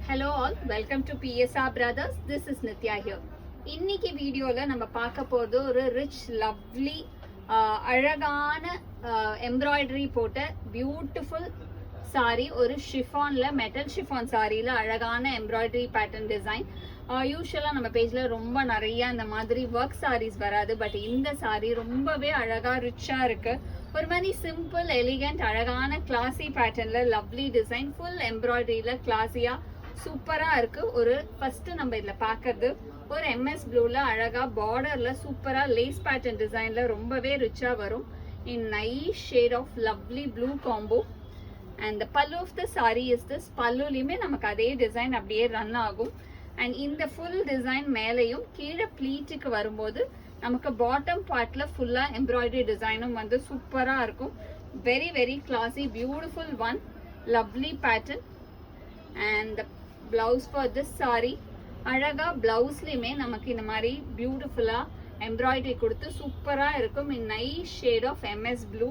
Hello all, welcome to PSR Brothers. This is Nitya here. இன்னைக்கு வீடியோல நம்ம பார்க்க போறது ஒரு ரிச் லவ்லி அழகான எம்ப்ராய்டரி போட்ட பியூட்டிஃபுல் சாரி. ஒரு ஷிஃபான்ல மெட்டல் ஷிஃபான் சாரியில அழகான எம்ப்ராய்டரி பேட்டர்ன் டிசைன். யூஸ்வலா நம்ம பேஜ்ல ரொம்ப நிறைய இந்த மாதிரி ஒர்க் சாரீஸ் வராது, பட் இந்த சாரி ரொம்பவே அழகா ரிச்சா இருக்கு. ஒரு மாதிரி சிம்பிள் எலிகண்ட் அழகான கிளாசி பேட்டர்ன்ல லவ்லி டிசைன், ஃபுல் எம்ப்ராய்டரியில கிளாஸியா சூப்பரா இருக்கு. ஒரு ஃபர்ஸ்ட் நம்ம இதுல பாக்குறது ஒரு எம்எஸ் ப்ளூல அழகா பார்டர்ல சூப்பரா லேஸ் பேட்டர்ன் டிசைன்ல ரொம்பவே ரிச்சா வரும். In nice shade of lovely blue combo. And the pallu of the sari is this. பல்லுலயுமே நமக்கு அதே டிசைன் அப்படியே ரன் ஆகும். அண்ட் இந்த ஃபுல் டிசைன் மேலையும் கீழே ப்ளீட்டுக்கு வரும்போது நமக்கு பாட்டம் பார்ட்ல ஃபுல்லா எம்ப்ராய்டரி டிசைனும் வந்து சூப்பரா இருக்கும். Very very கிளாசி beautiful one lovely pattern. And blouse for this sorry அழகா பிளவுஸ்லயுமே நமக்கு இந்த மாதிரி பியூட்டிஃபுல்லா எம்ப்ராய்டரி கொடுத்து சூப்பரா இருக்கும். In nice shade of MS blue.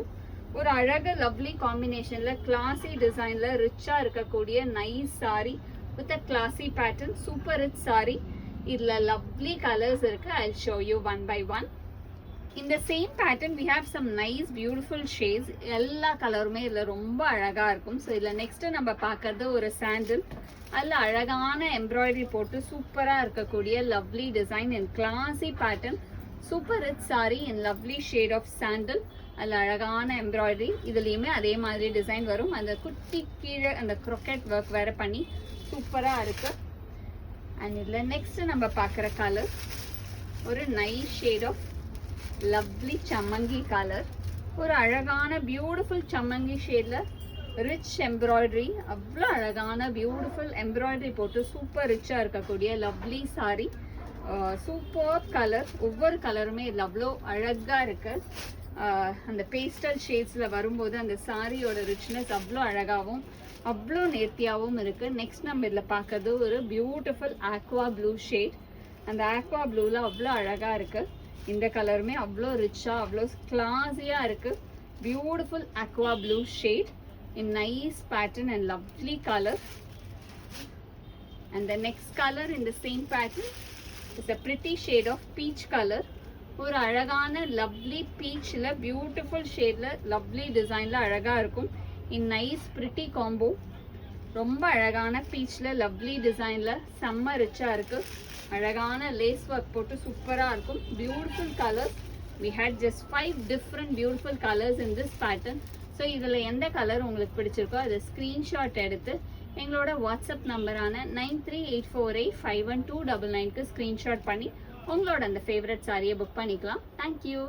ஒரு அழகு லவ்லி காம்பினேஷன்ல கிளாசி டிசைன்ல ரிச்சா இருக்கக்கூடிய nice sari with a classy pattern. Super rich sari. இதுல லவ்லி கலர்ஸ் இருக்கு. I'll show you one by one. In the same pattern we have some nice beautiful shades. எல்லா கலருமே இதுல ரொம்ப அழகா இருக்கும். ஸோ இதுல நெக்ஸ்ட் நம்ம பார்க்கறது ஒரு சாண்டில். அதுல அழகான எம்ப்ராய்டரி போட்டு சூப்பரா இருக்கக்கூடிய lovely design in classy pattern. Super rich sari in lovely shade of sandal. அதுல அழகான எம்ப்ராய்டரி. இதுலயுமே அதே மாதிரி டிசைன் வரும். அந்த குட்டி கீழே அந்த க்ரோக்கெட் ஒர்க் வேற பண்ணி சூப்பரா இருக்கு. அண்ட் இதுல நெக்ஸ்ட் நம்ம பார்க்குற கலர் ஒரு நைஸ் ஷேட் ஆஃப் லவ்லி சம்மங்கி கலர். ஒரு அழகான பியூட்டிஃபுல் சம்மங்கி ஷேட்ல ரிச் எம்ப்ராய்டரி. அவ்வளோ அழகான பியூட்டிஃபுல் எம்ப்ராய்டரி போட்டு சூப்பர் ரிச்சா இருக்கக்கூடிய லவ்லி சாரி. Super colour. ஒவ்வொரு கலருமே இதில் அவ்வளோ அழகா இருக்கு. அந்த பேஸ்டல் ஷேட்ஸ்ல வரும்போது அந்த சாரியோட ரிச்னஸ் அவ்வளோ அழகாகவும் அவ்வளோ நேர்த்தியாகவும் இருக்கு. நெக்ஸ்ட் நம்ம இதில் பார்க்கறது ஒரு பியூட்டிஃபுல் ஆக்வா ப்ளூ ஷேட். அந்த ஆக்வா ப்ளூல அவ்வளோ அழகா இருக்கு. இந்த கலருமே அவ்வளோ ரிச்சா அவ்வளோ கிளாஸியா இருக்கு. Beautiful aqua blue shade in nice pattern and lovely colour. And the next colour in the same pattern is a pretty shade of peach color. ஒரு அழகான லவ்லி பீச்ல பியூட்டிஃபுல் ஷேட்ல லவ்லி டிசைன்ல அழகா இருக்கும். In nice pretty combo. ரொம்ப அழகான பீச்ல lovely டிசைன்ல செம்ம ரிச்சா இருக்கு. அழகான லேஸ் ஒர்க் போட்டு சூப்பரா இருக்கும். Beautiful colours. we had just 5 different beautiful colors in this pattern. So இதுல எந்த கலர் உங்களுக்கு பிடிச்சிருக்கோ அதை ஸ்கிரீன்ஷாட் எடுத்து எங்களோட வாட்ஸ்அப் நம்பரான 9384851299க்கு ஸ்கிரீன்ஷாட் பண்ணி உங்களோட அந்த ஃபேவரட் சாரியை புக் பண்ணிக்கலாம். தேங்க்யூ.